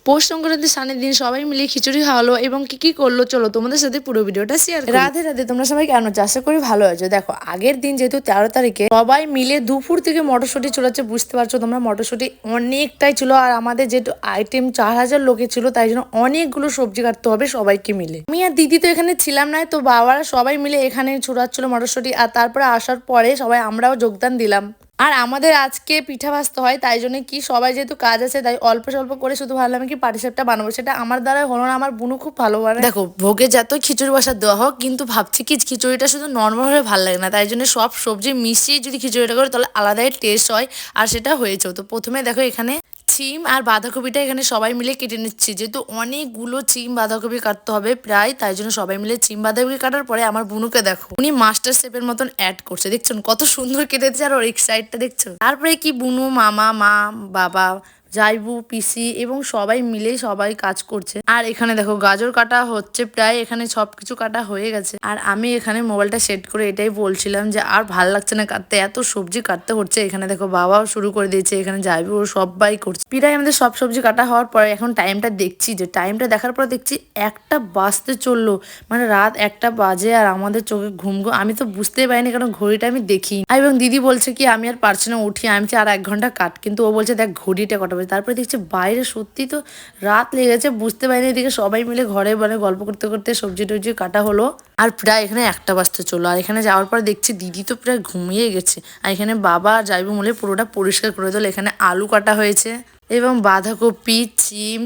পৌষ সংক্রান্তির স্নানের দিন সবাই মিলে খিচুড়ি খাওয়ালো এবং কি কি করলো চলো তোমাদের সাথে পুরো ভিডিওটা শেয়ার করি। রাধে রাধে, তোমরা সবাই কেমন আছো? আশা করি ভালো আছো। দেখো আগের দিন যেহেতু 13 তারিখে সবাই মিলে দুপুর থেকে মটরশুঁটি চড়াচ্ছে, বুঝতে পারছো তোমরা, মটরশুঁটি অনেকটাই ছিল। আর আমাদের যেহেতু আইটেম 4000 লোকের ছিল, তাই জন্য অনেকগুলো সবজি কাটতে হবে সবাইকে মিলে। আমি আর দিদি তো এখানে ছিলাম না, তো বাবারা সবাই মিলে এখানে ছড়াচ্ছিল মটরশুঁটি। আর তারপরে আসার পরে সবাই আমরাও যোগদান দিলাম। আর আমাদের আজকে পিঠা ভাজতে হয়, তাই জন্য কি সবাই যেহেতু কাজ আছে তাই অল্প স্বল্প করে শুধু ভাবলাম কি পাটিসাপটা বানাবো। সেটা আমার দ্বারা হলো না, আমার বুনু খুব ভালো বানায়। দেখো ভোগে যতই খিচুড়ি বসা দেওয়া হোক, কিন্তু ভাবছি কি খিচুড়িটা শুধু নর্মাল হলে ভালো লাগে না, তাই জন্য সব সবজি মিশিয়ে যদি খিচুড়িটা করে তাহলে আলাদাই টেস্ট হয়। আর সেটা হয়েছেও। তো প্রথমে দেখো এখানে সিম আর বাঁধাকপিটা এখানে সবাই মিলে কেটে নিচ্ছি, যেহেতু অনেকগুলো সিম বাঁধাকপি কাটতে হবে প্রায়, তাই জন্য সবাই মিলে সিম বাঁধাকপি কাটার পরে আমার বুনুকে দেখো উনি মাস্টার শেফের মতন অ্যাড করছে, দেখছেন কত সুন্দর কেটেছে। আর ওর এক সাইডটা দেখছো। তারপরে কি বুনু, মামা, মা, বাবা, জাইবু, পিসি এবং সবাই মিলে সবাই কাজ করছে। আর এখানে দেখো গাজর কাটা হচ্ছে প্রায়, এখানে সবকিছু কাটা হয়ে গেছে। আর আমি এখানে মোবাইলটা সেট করে এটাই বলছিলাম যে আর ভাল লাগছে না কাটতে, এত সবজি কাটতে হচ্ছে। এখানে দেখো বাবাও শুরু করে দিয়েছে, এখানে জাইবু ও সবাই করছে। প্রায় আমাদের সব সবজি কাটা হওয়ার পরে এখন টাইমটা দেখছি, যে টাইমটা দেখার পর দেখছি 1টা বাজতে চললো, মানে রাত 1টা বাজে। আর আমাদের চোখে ঘুম আমি তো বুঝতেই পারিনি, কারণ ঘড়িটা আমি দেখি। এবং দিদি বলছে কি আমি আর পারছি না, উঠি। আমি আর 1 ঘন্টা কাট, কিন্তু ও বলছে দেখ ঘড়িটা কটা বাজে। তারপরে দেখছি বাইরে সত্যি তো রাত লেগেছে, বুঝতে পারিনি। এদিকে সবাই মিলে ঘরে মানে গল্প করতে করতে সবজি টবজি কাটা হলো। আর প্রায় এখানে 1টা বাজতে চললো। আর এখানে যাওয়ার পর দেখছি দিদি তো প্রায় ঘুমিয়ে গেছে। আর এখানে বাবা আর যাইবো মিলে পুরোটা পরিষ্কার করে দিল। এখানে আলু কাটা হয়েছে এবং বাঁধাকপি, সিম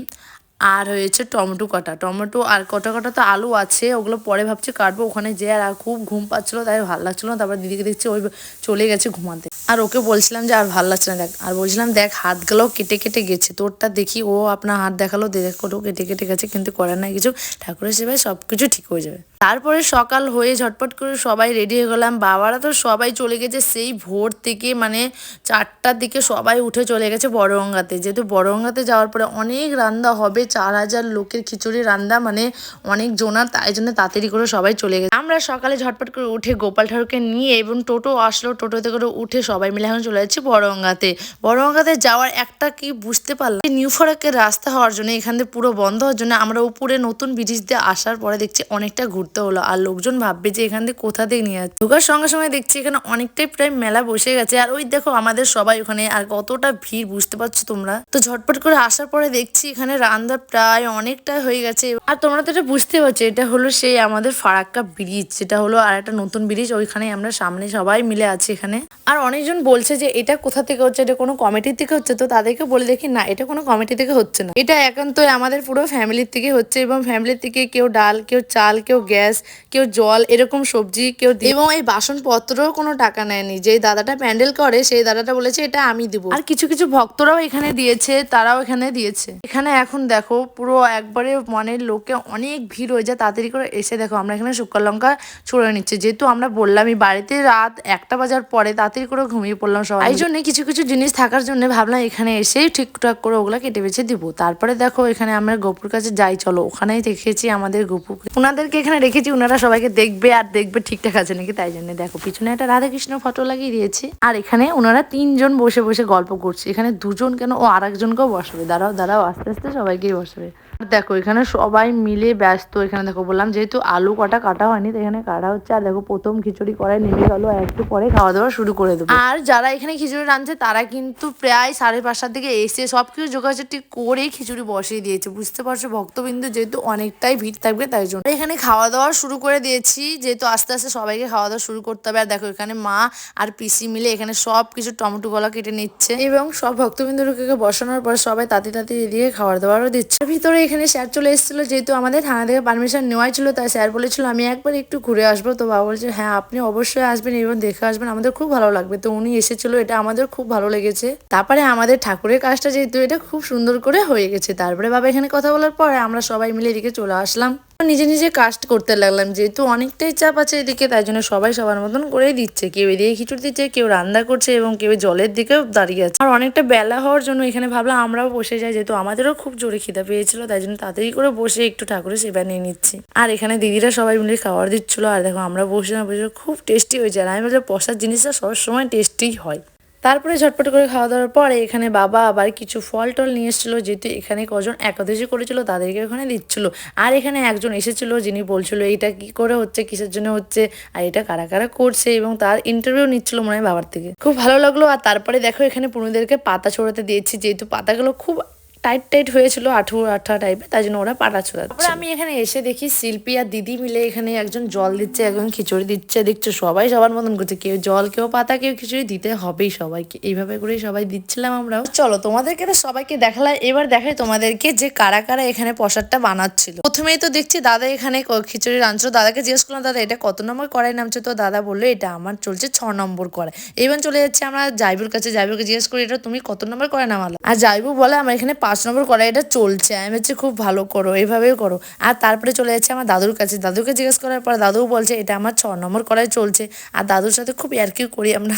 আর হয়েছে টমেটো কাটা, টমেটো আর কটা কটা তো আলু আছে, ওগুলো পরে ভাবছি কাটবো। ওখানে যে আর খুব ঘুম পাচ্ছিলো, তাই ভালো লাগছিলো না। তারপর দিদিকে দেখছি ওই চলে গেছে ঘুমাতে। আর ওকে বলছিলাম যে আর ভালো লাগছে না দেখ, আর বলছিলাম দেখ হাতগুলোও কেটে কেটে গেছে, তোরটা দেখি। ও আপনার হাত দেখালো, দেখো কেটে কেটে গেছে, কিন্তু করার নাই কিছু, ঠাকুরের সেবায় সব কিছু ঠিক হয়ে যাবে। তারপরে সকাল হয়ে ঝটপট করে সবাই রেডি হয়ে গেলাম। বাবারা তো সবাই চলে গেছে সেই ভোর থেকে, মানে 4টার দিকে সবাই উঠে চলে গেছে বড়গঙ্গাতে। যেহেতু বড়গঙ্গাতে যাওয়ার পরে অনেক রান্না হবে, 4000 লোকের খিচুড়ি রান্না, মানে অনেক জোনার, তাই জন্য তাড়াতাড়ি করে সবাই চলে গেছে। আমরা সকালে ঝটপট করে উঠে গোপাল ঠাকুরকে নিয়ে এবং টোটো আসলো, টোটোতে করে উঠে সবাই মিলে এখন চলে যাচ্ছি বড়গঙ্গাতে। বড়গঙ্গাতে যাওয়ার একটা কি বুঝতে পারলাম, নিউ ফরাক্কের রাস্তা হওয়ার জন্য, এখান থেকে পুরো বন্ধ হওয়ার জন্য আমরা উপরে নতুন ব্রিজ দিয়ে আসার পরে দেখছি অনেকটা ঘুরতে হলো। আর লোকজন ভাববে যে এখান থেকে কোথা থেকে নিয়ে যাচ্ছে। ঢোকার সঙ্গে সঙ্গে দেখছি এখানে অনেকটাই প্রায় মেলা বসে গেছে। আর ওই দেখো আমাদের সবাই ওখানে, আর কতটা ভিড় বুঝতে পারছো তোমরা। তো ঝটপট করে আসার পরে দেখছি এখানে রান্না প্রায় অনেকটা হয়ে গেছে। আর তোমরা তো এটা বুঝতে পারছো, এটা হলো সেই আমাদের ফারাক্কা ব্রিজ, যেটা হলো আর একটা নতুন ব্রিজ, ওইখানে আমরা সামনে সবাই মিলে আছি এখানে। আর অনেকজন বলছে যে এটা কোথা থেকে হচ্ছে, এটা কোনো কমিটির থেকে হচ্ছে। তো তাদেরকে বলে দেখি না, এটা কোনো কমিটি থেকে হচ্ছে না, এটা একান্তই আমাদের পুরো ফ্যামিলির থেকে হচ্ছে। এবং ফ্যামিলির থেকে কেউ ডাল, কেউ চাল, কেউ গ্যাস, কেউ জল, এরকম সবজি কেউ, এবং এই বাসনপত্রও কোনো টাকা নেয়নি। যে দাদাটা প্যান্ডেল করে সেই দাদাটা বলেছে এটা আমি দিব। আর কিছু কিছু ভক্তরাও এখানে দিয়েছে, তারাও এখানে দিয়েছে। এখানে এখন দেখো পুরো একবারে মানে লোকে অনেক ভিড় হয়ে যায়। তাড়াতাড়ি করে এসে দেখো আমরা এখানে শুকনো লঙ্কা ছড়িয়ে নিচ্ছি, যেহেতু আমরা বললামই বাড়িতে রাত 1টা বাজার পরে তাড়াতাড়ি করে ঘুমিয়ে পড়লাম সবাই। এই জন্য কিছু কিছু জিনিস থাকার জন্য ভাবলাম এখানে এসেই ঠিকঠাক করে ওগুলা কেটে বেছে দিব। তারপরে দেখো এখানে আমরা গপুর কাছে যাই, চলো ওখানেই দেখেছি আমাদের গপুকে, ওনাদেরকে এখানে রেখেছি, ওনারা সবাইকে দেখবে আর দেখবে ঠিকঠাক আছে নাকি। তাই জন্য দেখো পিছনে একটা রাধাকৃষ্ণ ফটো লাগিয়ে দিয়েছি। আর এখানে ওনারা 3জন বসে বসে গল্প করছে। এখানে 2জন কেন, ও আরেকজনকেও বসাবে, দাঁড়াও আস্তে আস্তে সবাইকেই বসাবে। দেখো এখানে সবাই মিলে ব্যস্ত। এখানে দেখো বললাম যেহেতু আলু কাটা হয়নি, তো এখানে কাটা হচ্ছে। আর দেখো প্রথম খিচুড়ি করায় নেমে গেল, একটু পরে খাওয়া দাওয়া শুরু করে দেবো। আর যারা এখানে খিচুড়ি রাঁধছে তারা কিন্তু প্রায় 5:30টার দিকে এসে সবকিছু জোগাড়টি করে খিচুড়ি বসিয়ে দিয়েছে। বুঝতে পারছো ভক্তবিন্দু যেহেতু অনেকটাই ভিড় থাকবে, তাই জন্য এখানে খাওয়া দাওয়া শুরু করে দিয়েছি, যেহেতু আস্তে আস্তে সবাইকে খাওয়া দাওয়া শুরু করতে হবে। আর দেখো এখানে মা আর পিসি মিলে এখানে সব কিছু টমেটো গলা কেটে নিচ্ছে, এবং সব ভক্তবিন্দুকে বসানোর পর সবাই তাড়াতাড়ি এদিকে খাওয়ার দাওয়ারও দিচ্ছে। ভিতরে এখানে স্যার চলে এসেছিল, যেহেতু আমাদের থানা থেকে পারমিশন নেওয়াই ছিল, তাই স্যার বলেছিল আমি একবার একটু ঘুরে আসবো। তো বাবা বলছে হ্যাঁ আপনি অবশ্যই আসবেন এবং দেখে আসবেন, আমাদের খুব ভালো লাগবে। তো উনি এসেছিল, এটা আমাদের খুব ভালো লেগেছে। তারপরে আমাদের ঠাকুরের কাজটা যেহেতু এটা খুব সুন্দর করে হয়ে গেছে, তারপরে বাবা এখানে কথা বলার পরে আমরা সবাই মিলে এদিকে চলে আসলাম। নিজে নিজে কাজ করতে লাগলাম, যেহেতু অনেকটাই চাপ আছে এদিকে, তাই জন্য সবাই সবার মতন করেই দিচ্ছে। কেউ এদিকে খিচুড়ি দিচ্ছে, কেউ রান্না করছে এবং কেউ জলের দিকেও দাঁড়িয়ে আছে। আর অনেকটা বেলা হওয়ার জন্য এখানে ভাবলাম আমরাও বসে যাই, যেহেতু আমাদেরও খুব জোরে খিদা পেয়েছিল, তাই জন্য তাড়াতাড়ি করে বসে একটু ঠাকুরের সেবা নিয়ে নিচ্ছি। আর এখানে দিদিরা সবাই মিলে খাবার দিচ্ছিল। আর দেখো আমরা বসে খুব টেস্টি হয়েছে। আর আমি বলছি প্রসাদ জিনিসটা সবসময় টেস্টি হয়। তারপরে ঝটপট করে খাওয়া দাওয়ার পরে এখানে বাবা আবার কিছু ফল টল নিয়ে এসেছিলো, যেহেতু এখানে কজন একাদশী করেছিল তাদেরকে ওখানে দিচ্ছিল। আর এখানে একজন এসেছিল যিনি বলছিল এটা কি করে হচ্ছে, কিসের জন্য হচ্ছে, আর এটা কারা কারা করছে, এবং তার ইন্টারভিউ নিচ্ছিল মনে হয় বাবার থেকে। খুব ভালো লাগলো। আর তারপরে দেখো এখানে পুনুদেরকে পাতা ছড়াতে দিয়েছি, যেহেতু পাতাগুলো খুব টাইট টাইট হয়েছিল, আঠু আঠা টাইপের, তাই জন্য ওরা পাটা ছড়াচ্ছে। তারপরে আমি এখানে এসে দেখি শিল্পী আর দিদি মিলে এখানে একজন জল দিচ্ছে, একজন খিচুড়ি দিচ্ছে। দেখছো সবাই সবার মতন করছে, কেউ জল কেউ পাতা কেউ খিচুড়ি, দিতে হবেই সবাইকে, এইভাবে করেই সবাই দিচ্ছিলাম আমরাও। চলো তোমাদেরকে তো সবাইকে দেখালাম, এবার দেখাই তোমাদেরকে যে কারা কারা এখানে প্রসাদটা বানাচ্ছিল। প্রথমেই তো দেখছি দাদা এখানে খিচুড়ি রাঁধছিল। দাদাকে জিজ্ঞেস করলাম দাদা এটা কত নম্বর কড়াই নামছে, তো দাদা বললো এটা আমার চলছে 6 নম্বর কড়াই। এবার চলে যাচ্ছে আমরা জাইবুর কাছে, জাইবুকে জিজ্ঞেস করি এটা তুমি কত নম্বর কড়াই নামালো, আর জাইবু বলে আমার এখানে 5 নম্বর কড়াই এটা চলছে। আমি হচ্ছে খুব ভালো করো, এইভাবেই করো। আর তারপরে চলে যাচ্ছে আমার দাদুর কাছে, দাদুকে জিজ্ঞেস করার পর দাদু বলছে এটা আমার 6 নম্বর কড়াই চলছে। আর দাদুর সাথে খুব ইয়ার্কি করি আমরা।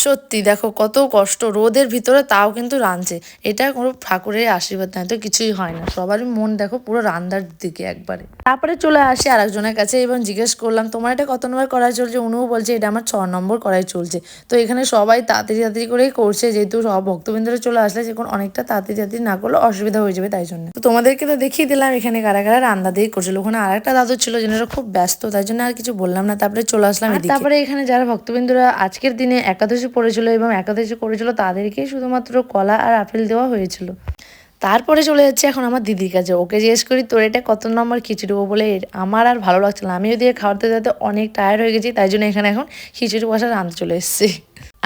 সত্যি দেখো কত কষ্ট রোদের ভিতরে, তাও কিন্তু রাঁধছে। এটা কোনো ঠাকুরের আশীর্বাদ নাই তো কিছুই হয় না, সবারই মন দেখো পুরো রান্নার দিকে একবারে। তারপরে চলে আসি আরেকজনের কাছে এবং জিজ্ঞেস করলাম তোমার এটা কত নম্বর কড়াই চলছে, উনিও বলছে এটা আমার 6 নম্বর কড়াই চলছে। তো এখানে সবাই তাড়াতাড়ি তাড়াতাড়ি করেই করছে, যেহেতু সব ভক্তবৃন্দরা চলে আসলে যেমন অনেকটা তাড়াতাড়ি তাড়াতাড়ি না করলে অসুবিধা হয়ে যাবে, তাই জন্য। তো তোমাদেরকে তো দেখিয়ে দিলাম এখানে কারা কারা রান্না দিয়ে করছিল। ওখানে আরেকটা দাদু ছিল যেনারা খুব ব্যস্ত, তাই জন্য আর কিছু বললাম না। তারপরে চলে আসলাম এদিকে। তারপরে এখানে যারা ভক্তবৃন্দরা আজকের দিনে একাদশী পড়েছিল এবং একাদশী করেছিল তাদেরকে শুধুমাত্র কলা আর আপেল দেওয়া হয়েছিল। তারপরে চলে যাচ্ছে এখন আমার দিদির কাছে, ওকে জিজ্ঞেস করি তোর এটা কত নম্বর খিচুড়ি, ও বলে আমার আর ভালো লাগছিল না, আমি যদি খাওয়াতে যাতে অনেক টায়ার্ড হয়ে গেছি, তাই জন্য এখানে এখন খিচুড়ি বসা রাঁধতে চলে এসেছি।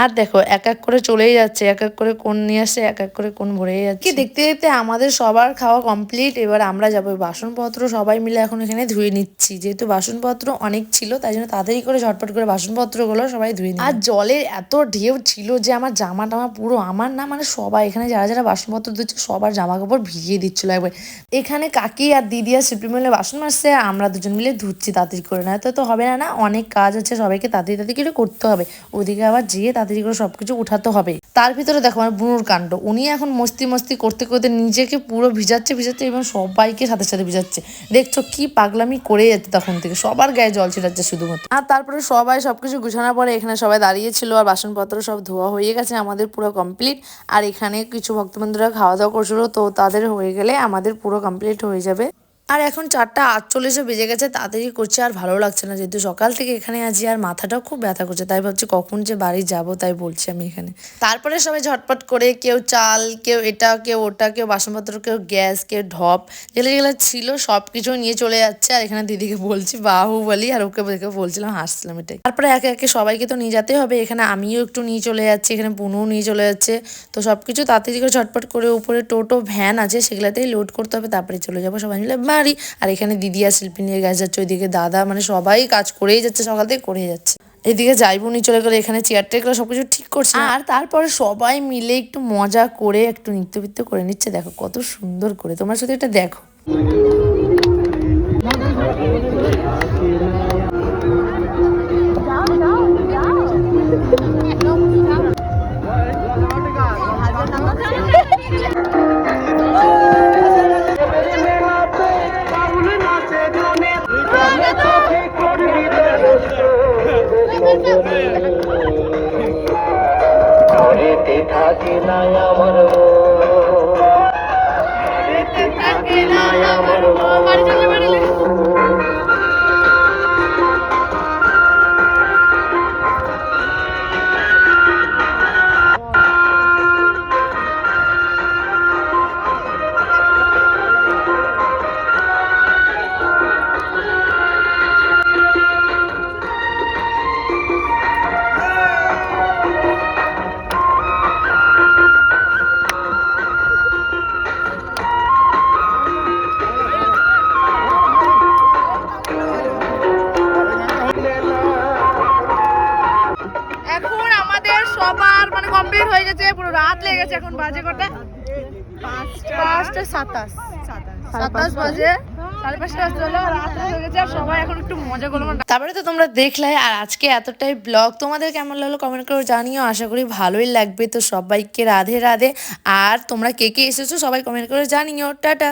আর দেখো এক এক করে চলেই যাচ্ছে, এক এক করে কোন নিয়ে আসছে, এক এক করে কোন ভরেই যাচ্ছে। কি দেখতে দেখতে আমাদের সবার খাওয়া কমপ্লিট। এবার আমরা যাবো বাসনপত্র সবাই মিলে এখন এখানে ধুয়ে নিচ্ছি, যেহেতু বাসনপত্র অনেক ছিল তাই জন্য তাড়াতাড়ি করে ঝটপট করে বাসনপত্রগুলো সবাই ধুয়ে নিই। আর জলের এত ঢেউ ছিল যে আমার জামা টামা পুরো, আমার না মানে সবাই এখানে যারা যারা বাসনপত্র ধুচ্ছে সবার জামা কাপড় ভিজিয়ে দিচ্ছিল একবার। এখানে কাকি আর দিদি আর শিল্পী মিলে বাসন মাজছে, আমরা দুজন মিলে ধুচ্ছি তাড়াতাড়ি করে। না তো হবে না, না অনেক কাজ আছে, সবাইকে তাড়াতাড়ি তাড়াতাড়ি করে করতে হবে, ওদিকে আবার যেয়ে তাড়াতাড়ি করে সবকিছু উঠাতে হবে। তার ভিতরে দেখো আমার বুনুর কাণ্ড, উনি এখন মস্তি মস্তি করতে করতে নিজেকে পুরো ভিজাচ্ছে এবং সবাইকে সাথে সাথে ভিজাচ্ছে। দেখছো কি পাগলামি করে যাচ্ছে, তখন থেকে সবার গায়ে জল ছিটাচ্ছে শুধুমাত্র। আর তারপরে সবাই সবকিছু গুছানোর পরে এখানে সবাই দাঁড়িয়েছিল আর বাসনপত্র সব ধোয়া হয়ে গেছে, আমাদের পুরো কমপ্লিট। আর এখানে কিছু ভক্তবৃন্দরা খাওয়া দাওয়া করছিল, তো তাদের হয়ে গেলে আমাদের পুরো কমপ্লিট হয়ে যাবে। আর এখন 4:48 বেজে গেছে, তাড়াতাড়ি করছে আর ভালো লাগছে না, যেহেতু সকাল থেকে এখানে আছি আর মাথাটাও খুব ব্যথা করছে, তাই ভাবছি কখন যে বাড়ি যাব, তাই বলছি আমি এখানে। তারপরে সবাই ঝটপট করে কেউ চাল, কেউ এটা, কেউ ওটা, কেউ বাসনপত্র, কেউ গ্যাস, কেউ ঢপ, যেগুলো যেগুলো ছিল সব কিছু নিয়ে চলে যাচ্ছে। আর এখানে দিদিকে বলছি বাহুবলি, আর ওকে দেখে বলছিলাম, হাসছিলাম এটাই। তারপরে একে একে সবাইকে তো নিয়ে যেতে হবে, এখানে আমিও একটু নিয়ে চলে যাচ্ছি, এখানে পুনুও নিয়ে চলে যাচ্ছে। তো সবকিছু তাড়াতাড়ি করে ঝটপট করে উপরে টোটো ভ্যান আছে সেগুলাতেই লোড করতে হবে, তারপরে চলে যাবো সবাই মিলে বাড়ি। আর এখানে দিদি আর শিল্পী নিয়ে গেছে যাচ্ছে, ওইদিকে দাদা, মানে সবাই কাজ করেই যাচ্ছে, সকাল থেকে করেই যাচ্ছে। এদিকে যাইবো নিয়ে চলে গেলে এখানে চেয়ার টেয়ার সবকিছু ঠিক করছে। আর তারপরে সবাই মিলে একটু মজা করে একটু নৃত্য করে নিচ্ছে, দেখো কত সুন্দর করে, তোমার সাথে এটা দেখো। থাকে না আমার থাকে না আমার সবার মানে কমপ্লিট হয়ে গেছে, পুরো রাত লেগে গেছে। এখন বাজে কটা? 5:27 বাজে, 5:30 হলো, রাত হয়ে গেছে আর সবাই এখন একটু মজা করবো। তারপরে তো তোমরা দেখলে, আর আজকে এতটাই ব্লগ, তোমাদের কেমন লাগলো কমেন্ট করে জানিও, আশা করি ভালোই লাগবে। তো সবাইকে রাধে রাধে, আর তোমরা কে কে এসেছো সবাই কমেন্ট করে জানিও। টাটা।